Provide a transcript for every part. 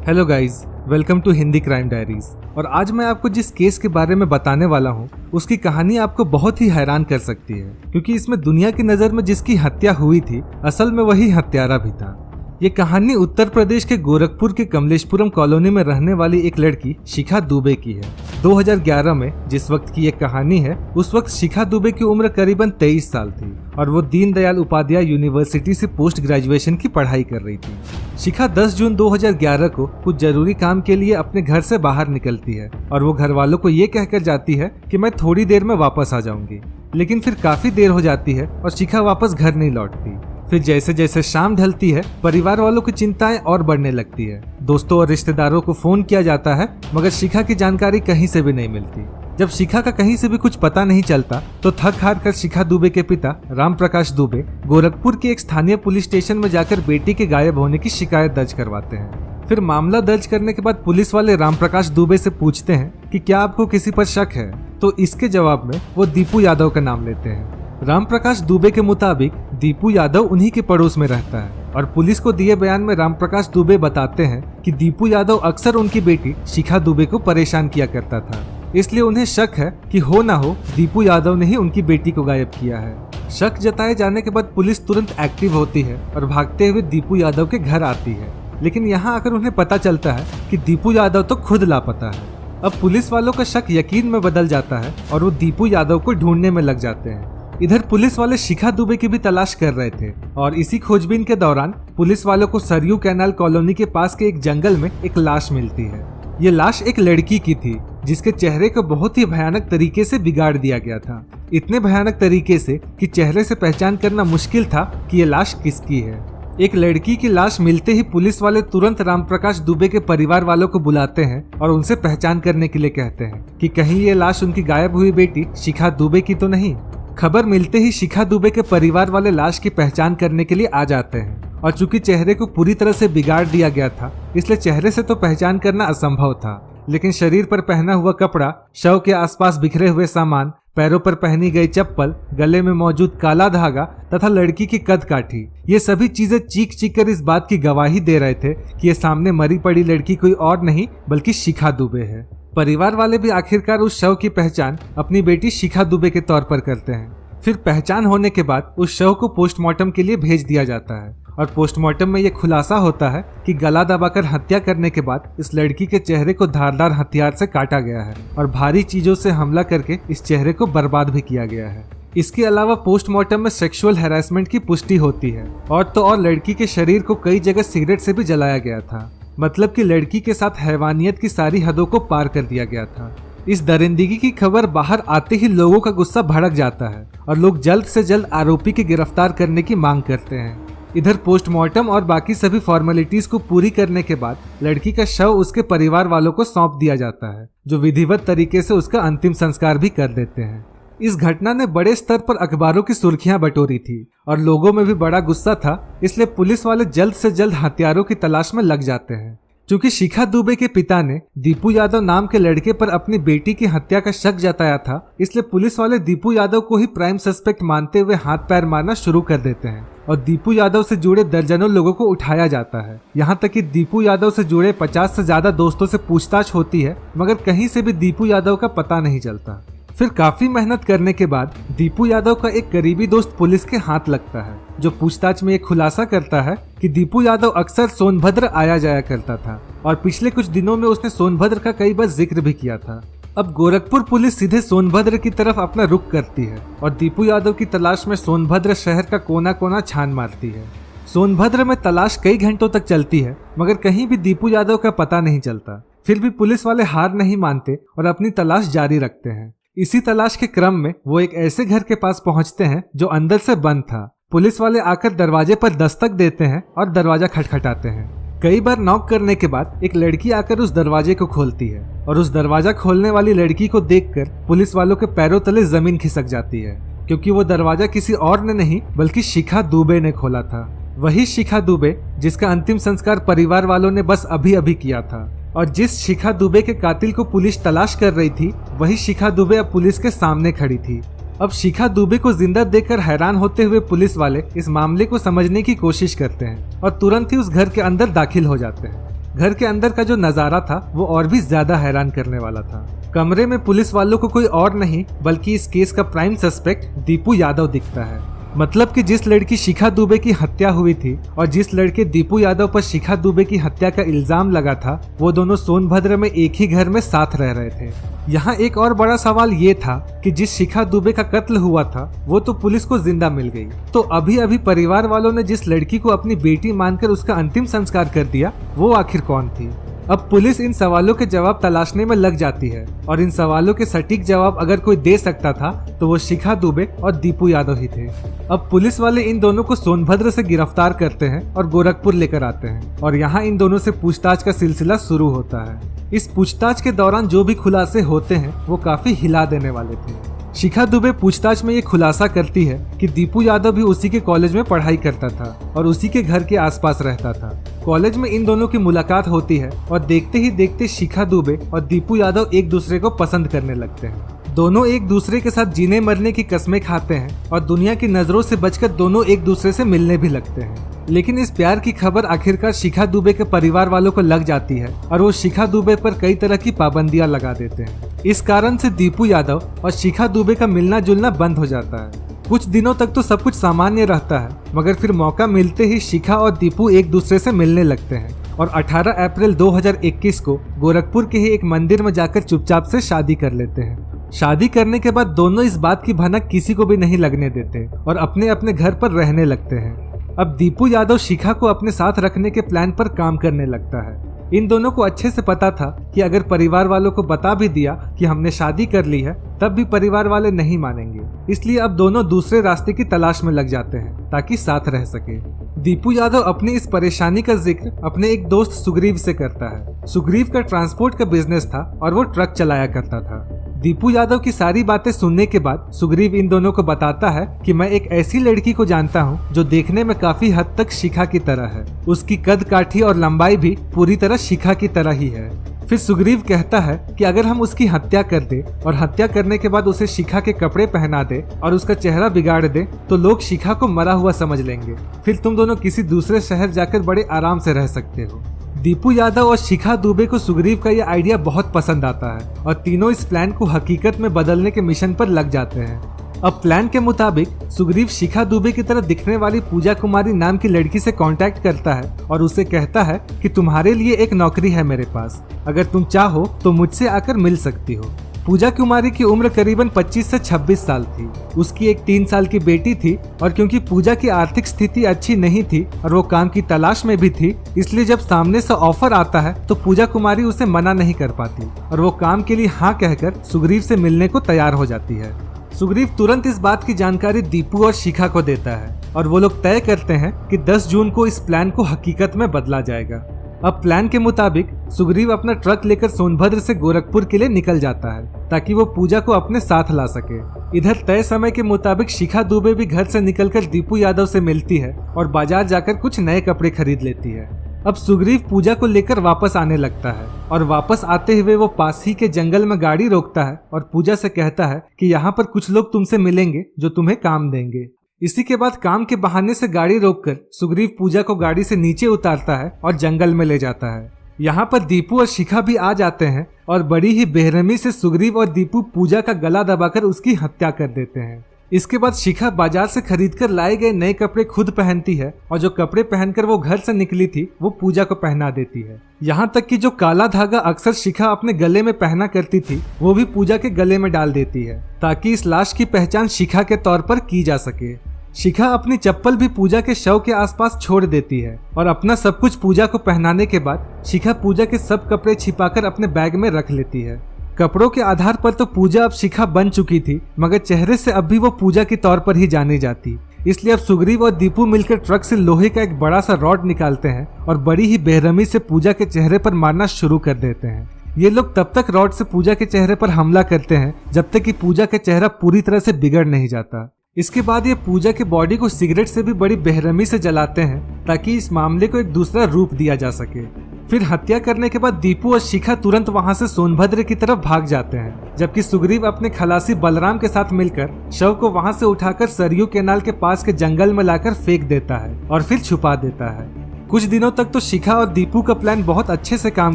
Hello guys, welcome to Hindi crime diaries. और आज मैं आपको जिस केस के बारे में बताने वाला हूँ उसकी कहानी आपको बहुत ही हैरान कर सकती है, क्योंकि इसमें दुनिया की नज़र में जिसकी हत्या हुई थी असल में वही हत्यारा भी था। ये कहानी उत्तर प्रदेश के गोरखपुर के कमलेशपुरम कॉलोनी में रहने वाली एक लड़की शिखा दुबे की है। 2011 में जिस वक्त की ये कहानी है उस वक्त शिखा दुबे की उम्र करीबन 23 साल थी और वो दीनदयाल उपाध्याय यूनिवर्सिटी से पोस्ट ग्रेजुएशन की पढ़ाई कर रही थी। शिखा 10 जून 2011 को कुछ जरूरी काम के लिए अपने घर से बाहर निकलती है और वो घर वालों को ये कहकर जाती है कि मैं थोड़ी देर में वापस आ जाऊंगी, लेकिन फिर काफी देर हो जाती है और शिखा वापस घर नहीं लौटती। फिर जैसे जैसे शाम ढलती है परिवार वालों की चिंताएं और बढ़ने लगती है। दोस्तों और रिश्तेदारों को फोन किया जाता है मगर शिखा की जानकारी कहीं से भी नहीं मिलती। जब शिखा का कहीं से भी कुछ पता नहीं चलता तो थक हार कर शिखा दुबे के पिता राम प्रकाश दुबे गोरखपुर के एक स्थानीय पुलिस स्टेशन में जाकर बेटी के गायब होने की शिकायत दर्ज करवाते हैं। फिर मामला दर्ज करने के बाद पुलिस वाले राम प्रकाश दुबे से पूछते हैं कि क्या आपको किसी पर शक है, तो इसके जवाब में वो दीपू यादव का नाम लेते हैं। राम प्रकाश दुबे के मुताबिक दीपू यादव उन्हीं के पड़ोस में रहता है और पुलिस को दिए बयान में राम प्रकाश दुबे बताते हैं कि दीपू यादव अक्सर उनकी बेटी शिखा दुबे को परेशान किया करता था, इसलिए उन्हें शक है कि हो ना हो दीपू यादव ने ही उनकी बेटी को गायब किया है। शक जताए जाने के बाद पुलिस तुरंत एक्टिव होती है और भागते हुए दीपू यादव के घर आती है, लेकिन यहाँ आकर उन्हें पता चलता है कि दीपू यादव तो खुद लापता है। अब पुलिस वालों का शक यकीन में बदल जाता है और वो दीपू यादव को ढूंढने में लग जाते हैं। इधर पुलिस वाले शिखा दुबे की भी तलाश कर रहे थे और इसी खोजबीन के दौरान पुलिस वालों को सरयू कैनाल कॉलोनी के पास के एक जंगल में एक लाश मिलती है। ये लाश एक लड़की की थी जिसके चेहरे को बहुत ही भयानक तरीके से बिगाड़ दिया गया था, इतने भयानक तरीके से कि चेहरे से पहचान करना मुश्किल था कि ये लाश किसकी है। एक लड़की की लाश मिलते ही पुलिस वाले तुरंत राम प्रकाश दुबे के परिवार वालों को बुलाते हैं और उनसे पहचान करने के लिए कहते हैं कि कहीं ये लाश उनकी गायब हुई बेटी शिखा दुबे की तो नहीं। खबर मिलते ही शिखा दुबे के परिवार वाले लाश की पहचान करने के लिए आ जाते हैं और चूंकि चेहरे को पूरी तरह से बिगाड़ दिया गया था इसलिए चेहरे से तो पहचान करना असंभव था, लेकिन शरीर पर पहना हुआ कपड़ा, शव के आसपास बिखरे हुए सामान, पैरों पर पहनी गई चप्पल, गले में मौजूद काला धागा तथा लड़की की कद काठी, ये सभी चीजें चीख चीख कर इस बात की गवाही दे रहे थे कि ये सामने मरी पड़ी लड़की कोई और नहीं बल्कि शिखा दुबे है। परिवार वाले भी आखिरकार उस शव की पहचान अपनी बेटी शिखा दुबे के तौर पर करते हैं। फिर पहचान होने के बाद उस शव को पोस्टमार्टम के लिए भेज दिया जाता है और पोस्टमार्टम में यह खुलासा होता है कि गला दबाकर हत्या करने के बाद इस लड़की के चेहरे को धारदार हथियार से काटा गया है और भारी चीजों से हमला करके इस चेहरे को बर्बाद भी किया गया है। इसके अलावा पोस्टमार्टम में सेक्सुअल हैरेसमेंट की पुष्टि होती है और तो और लड़की के शरीर को कई जगह सिगरेट से भी जलाया गया था, मतलब कि लड़की के साथ हैवानियत की सारी हदों को पार कर दिया गया था। इस दरिंदगी की खबर बाहर आते ही लोगों का गुस्सा भड़क जाता है और लोग जल्द से जल्द आरोपी की गिरफ्तार करने की मांग करते हैं। इधर पोस्टमार्टम और बाकी सभी फॉर्मेलिटीज को पूरी करने के बाद लड़की का शव उसके परिवार वालों को सौंप दिया जाता है, जो विधिवत तरीके से उसका अंतिम संस्कार भी कर देते हैं। इस घटना ने बड़े स्तर पर अखबारों की सुर्खियां बटोरी थी और लोगों में भी बड़ा गुस्सा था, इसलिए पुलिस वाले जल्द से जल्द हथियारों की तलाश में लग जाते हैं। चूंकि शिखा दुबे के पिता ने दीपू यादव नाम के लड़के पर अपनी बेटी की हत्या का शक जताया था, इसलिए पुलिस वाले दीपू यादव को ही प्राइम सस्पेक्ट मानते हुए हाथ पैर मारना शुरू कर देते हैं और दीपू यादव से जुड़े दर्जनों लोगों को उठाया जाता है। यहाँ तक कि दीपू यादव से जुड़े 50 से ज्यादा दोस्तों से पूछताछ होती है मगर कहीं से भी दीपू यादव का पता नहीं चलता। फिर काफी मेहनत करने के बाद दीपू यादव का एक करीबी दोस्त पुलिस के हाथ लगता है, जो पूछताछ में एक खुलासा करता है कि दीपू यादव अक्सर सोनभद्र आया जाया करता था और पिछले कुछ दिनों में उसने सोनभद्र का कई बार जिक्र भी किया था। अब गोरखपुर पुलिस सीधे सोनभद्र की तरफ अपना रुख करती है और दीपू यादव की तलाश में सोनभद्र शहर का कोना कोना छान मारती है। सोनभद्र में तलाश कई घंटों तक चलती है मगर कहीं भी दीपू यादव का पता नहीं चलता। फिर भी पुलिस वाले हार नहीं मानते और अपनी तलाश जारी रखते हैं। इसी तलाश के क्रम में वो एक ऐसे घर के पास पहुंचते हैं जो अंदर से बंद था। पुलिस वाले आकर दरवाजे पर दस्तक देते हैं और दरवाजा खटखटाते हैं। कई बार नॉक करने के बाद एक लड़की आकर उस दरवाजे को खोलती है और उस दरवाजा खोलने वाली लड़की को देखकर पुलिस वालों के पैरों तले जमीन खिसक जाती है, क्योंकि वो दरवाजा किसी और ने नहीं बल्कि शिखा दुबे ने खोला था। वही शिखा दुबे जिसका अंतिम संस्कार परिवार वालों ने बस अभी अभी किया था और जिस शिखा दुबे के कातिल को पुलिस तलाश कर रही थी वही शिखा दुबे अब पुलिस के सामने खड़ी थी। अब शिखा दुबे को जिंदा देखकर हैरान होते हुए पुलिस वाले इस मामले को समझने की कोशिश करते हैं और तुरंत ही उस घर के अंदर दाखिल हो जाते हैं। घर के अंदर का जो नजारा था वो और भी ज्यादा हैरान करने वाला था। कमरे में पुलिस वालों को कोई और नहीं बल्कि इस केस का प्राइम सस्पेक्ट दीपू यादव दिखता है। मतलब कि जिस लड़की शिखा दुबे की हत्या हुई थी और जिस लड़के दीपू यादव पर शिखा दुबे की हत्या का इल्जाम लगा था, वो दोनों सोनभद्र में एक ही घर में साथ रह रहे थे। यहाँ एक और बड़ा सवाल ये था कि जिस शिखा दुबे का कत्ल हुआ था वो तो पुलिस को जिंदा मिल गई, तो अभी अभी परिवार वालों ने जिस लड़की को अपनी बेटी मानकर उसका अंतिम संस्कार कर दिया वो आखिर कौन थी। अब पुलिस इन सवालों के जवाब तलाशने में लग जाती है और इन सवालों के सटीक जवाब अगर कोई दे सकता था तो वो शिखा दुबे और दीपू यादव ही थे। अब पुलिस वाले इन दोनों को सोनभद्र से गिरफ्तार करते हैं और गोरखपुर लेकर आते हैं और यहाँ इन दोनों से पूछताछ का सिलसिला शुरू होता है। इस पूछताछ के दौरान जो भी खुलासे होते हैं वो काफी हिला देने वाले थे। शिखा दुबे पूछताछ में ये खुलासा करती है कि दीपू यादव भी उसी के कॉलेज में पढ़ाई करता था और उसी के घर के आसपास रहता था। कॉलेज में इन दोनों की मुलाकात होती है और देखते ही देखते शिखा दुबे और दीपू यादव एक दूसरे को पसंद करने लगते हैं। दोनों एक दूसरे के साथ जीने मरने की कस्में खाते हैं और दुनिया की नजरों से बचकर दोनों एक दूसरे से मिलने भी लगते हैं। लेकिन इस प्यार की खबर आखिरकार शिखा दुबे के परिवार वालों को लग जाती है और वो शिखा दुबे पर कई तरह की पाबंदियां लगा देते हैं। इस कारण से दीपू यादव और शिखा दुबे का मिलना जुलना बंद हो जाता है। कुछ दिनों तक तो सब कुछ सामान्य रहता है, मगर फिर मौका मिलते ही शिखा और दीपू एक दूसरे से मिलने लगते हैं और 18 अप्रैल 2021 को गोरखपुर के ही एक मंदिर में जाकर चुपचाप से शादी कर लेते हैं। शादी करने के बाद दोनों इस बात की भनक किसी को भी नहीं लगने देते और अपने अपने घर पर रहने लगते हैं। अब दीपू यादव शिखा को अपने साथ रखने के प्लान पर काम करने लगता है। इन दोनों को अच्छे से पता था कि अगर परिवार वालों को बता भी दिया कि हमने शादी कर ली है तब भी परिवार वाले नहीं मानेंगे, इसलिए अब दोनों दूसरे रास्ते की तलाश में लग जाते हैं ताकि साथ रह सके। दीपू यादव अपनी इस परेशानी का जिक्र अपने एक दोस्त सुग्रीव से करता है। सुग्रीव का ट्रांसपोर्ट का बिजनेस था और वो ट्रक चलाया करता था। दीपू यादव की सारी बातें सुनने के बाद सुग्रीव इन दोनों को बताता है कि मैं एक ऐसी लड़की को जानता हूँ जो देखने में काफी हद तक शिखा की तरह है। उसकी कद काठी और लंबाई भी पूरी तरह शिखा की तरह ही है। फिर सुग्रीव कहता है कि अगर हम उसकी हत्या कर दे और हत्या करने के बाद उसे शिखा के कपड़े पहना दे और उसका चेहरा बिगाड़ दे तो लोग शिखा को मरा हुआ समझ लेंगे। फिर तुम दोनों किसी दूसरे शहर जाकर बड़े आराम से रह सकते हो। दीपू यादव और शिखा दुबे को सुग्रीव का यह आइडिया बहुत पसंद आता है और तीनों इस प्लान को हकीकत में बदलने के मिशन पर लग जाते हैं। अब प्लान के मुताबिक सुग्रीव शिखा दुबे की तरह दिखने वाली पूजा कुमारी नाम की लड़की से कांटेक्ट करता है और उसे कहता है कि तुम्हारे लिए एक नौकरी है मेरे पास, अगर तुम चाहो तो मुझसे आकर मिल सकती हो। पूजा कुमारी की उम्र करीबन 25 से 26 साल थी। उसकी एक 3 साल की बेटी थी और क्योंकि पूजा की आर्थिक स्थिति अच्छी नहीं थी और वो काम की तलाश में भी थी, इसलिए जब सामने से ऑफर आता है तो पूजा कुमारी उसे मना नहीं कर पाती और वो काम के लिए हाँ कहकर सुग्रीव से मिलने को तैयार हो जाती है। सुग्रीव तुरंत इस बात की जानकारी दीपू और शिखा को देता है और वो लोग तय करते हैं कि 10 जून को इस प्लान को हकीकत में बदला जाएगा। अब प्लान के मुताबिक सुग्रीव अपना ट्रक लेकर सोनभद्र से गोरखपुर के लिए निकल जाता है ताकि वो पूजा को अपने साथ ला सके। इधर तय समय के मुताबिक शिखा दुबे भी घर से निकलकर दीपू यादव से मिलती है और बाजार जाकर कुछ नए कपड़े खरीद लेती है। अब सुग्रीव पूजा को लेकर वापस आने लगता है और वापस आते हुए वो पास ही के जंगल में गाड़ी रोकता है और पूजा से कहता है कि यहाँ पर कुछ लोग तुमसे मिलेंगे जो तुम्हें काम देंगे। इसी के बाद काम के बहाने से गाड़ी रोककर सुग्रीव पूजा को गाड़ी से नीचे उतारता है और जंगल में ले जाता है। यहाँ पर दीपू और शिखा भी आ जाते हैं और बड़ी ही बेरहमी से सुग्रीव और दीपू पूजा का गला दबाकर उसकी हत्या कर देते हैं। इसके बाद शिखा बाजार से खरीदकर लाए गए नए कपड़े खुद पहनती है और जो कपड़े पहनकर वो घर से निकली थी वो पूजा को पहना देती है। यहाँ तक कि जो काला धागा अक्सर शिखा अपने गले में पहना करती थी वो भी पूजा के गले में डाल देती है ताकि इस लाश की पहचान शिखा के तौर पर की जा सके। शिखा अपनी चप्पल भी पूजा के शव के आसपास छोड़ देती है और अपना सब कुछ पूजा को पहनाने के बाद शिखा पूजा के सब कपड़े छिपाकर अपने बैग में रख लेती है। कपड़ों के आधार पर तो पूजा अब शिखा बन चुकी थी, मगर चेहरे से अब भी वो पूजा के तौर पर ही जानी जाती। इसलिए अब सुग्रीव और दीपू मिलकर ट्रक से लोहे का एक बड़ा सा रॉड निकालते हैं और बड़ी ही बेरहमी से पूजा के चेहरे पर मारना शुरू कर देते हैं। ये लोग तब तक रॉड से पूजा के चेहरे पर हमला करते हैं जब तक कि पूजा का चेहरा पूरी तरह से बिगड़ नहीं जाता। इसके बाद ये पूजा के बॉडी को सिगरेट से भी बड़ी बेरहमी से जलाते हैं ताकि इस मामले को एक दूसरा रूप दिया जा सके। फिर हत्या करने के बाद दीपू और शिखा तुरंत वहां से सोनभद्र की तरफ भाग जाते हैं, जबकि सुग्रीव अपने खलासी बलराम के साथ मिलकर शव को वहां से उठाकर सरयू कैनाल के पास के जंगल में लाकर फेंक देता है और फिर छुपा देता है। कुछ दिनों तक तो शिखा और दीपू का प्लान बहुत अच्छे से काम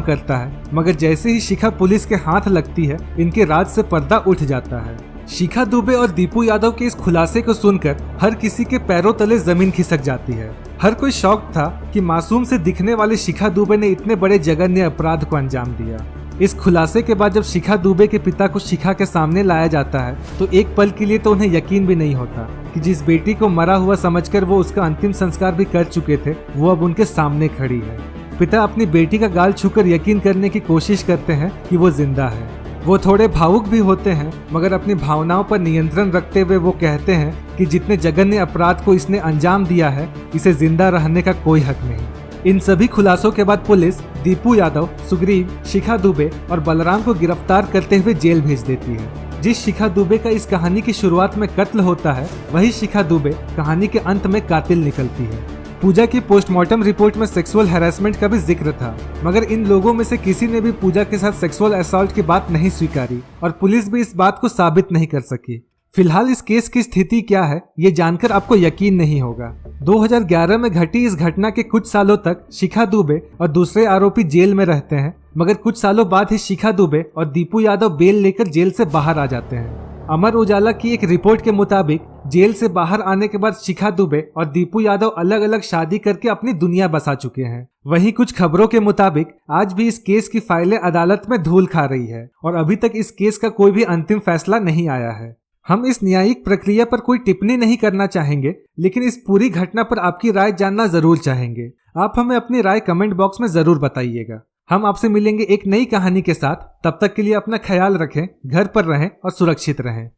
करता है, मगर जैसे ही शिखा पुलिस के हाथ लगती है, इनके राज से पर्दा उठ जाता है। शिखा दुबे और दीपू यादव के इस खुलासे को सुनकर हर किसी के पैरों तले जमीन खिसक जाती है। हर कोई शौक था कि मासूम से दिखने वाले शिखा दुबे ने इतने बड़े जघन्य अपराध को अंजाम दिया। इस खुलासे के बाद जब शिखा दुबे के पिता को शिखा के सामने लाया जाता है तो एक पल के लिए तो उन्हें यकीन भी नहीं होता कि जिस बेटी को मरा हुआ समझकर वो उसका अंतिम संस्कार भी कर चुके थे, वो अब उनके सामने खड़ी है। पिता अपनी बेटी का गाल छूकर यकीन करने की कोशिश करते हैं कि वो जिंदा है। वो थोड़े भावुक भी होते हैं, मगर अपनी भावनाओं पर नियंत्रण रखते हुए वो कहते हैं कि जितने जघन्य अपराध को इसने अंजाम दिया है, इसे जिंदा रहने का कोई हक नहीं। इन सभी खुलासों के बाद पुलिस दीपू यादव, सुग्रीव, शिखा दुबे और बलराम को गिरफ्तार करते हुए जेल भेज देती है। जिस शिखा दुबे का इस कहानी की शुरुआत में कत्ल होता है, वही शिखा दुबे कहानी के अंत में कातिल निकलती है। पूजा की पोस्टमार्टम रिपोर्ट में सेक्सुअल हैरेसमेंट का भी जिक्र था, मगर इन लोगों में से किसी ने भी पूजा के साथ सेक्सुअल असॉल्ट की बात नहीं स्वीकारी और पुलिस भी इस बात को साबित नहीं कर सकी। फिलहाल इस केस की स्थिति क्या है, ये जानकर आपको यकीन नहीं होगा। 2011 में घटी इस घटना के कुछ सालों तक शिखा दुबे और दूसरे आरोपी जेल में रहते हैं, मगर कुछ सालों बाद ही शिखा दुबे और दीपू यादव बेल लेकर जेल से बाहर आ जाते हैं। अमर उजाला की एक रिपोर्ट के मुताबिक जेल से बाहर आने के बाद शिखा दुबे और दीपू यादव अलग अलग शादी करके अपनी दुनिया बसा चुके हैं। वहीं कुछ खबरों के मुताबिक आज भी इस केस की फाइलें अदालत में धूल खा रही है और अभी तक इस केस का कोई भी अंतिम फैसला नहीं आया है। हम इस न्यायिक प्रक्रिया पर कोई टिप्पणी नहीं करना चाहेंगे, लेकिन इस पूरी घटना पर आपकी राय जानना जरूर चाहेंगे। आप हमें अपनी राय कमेंट बॉक्स में जरूर बताइएगा। हम आपसे मिलेंगे एक नई कहानी के साथ। तब तक के लिए अपना ख्याल रखें, घर पर रहें और सुरक्षित रहें।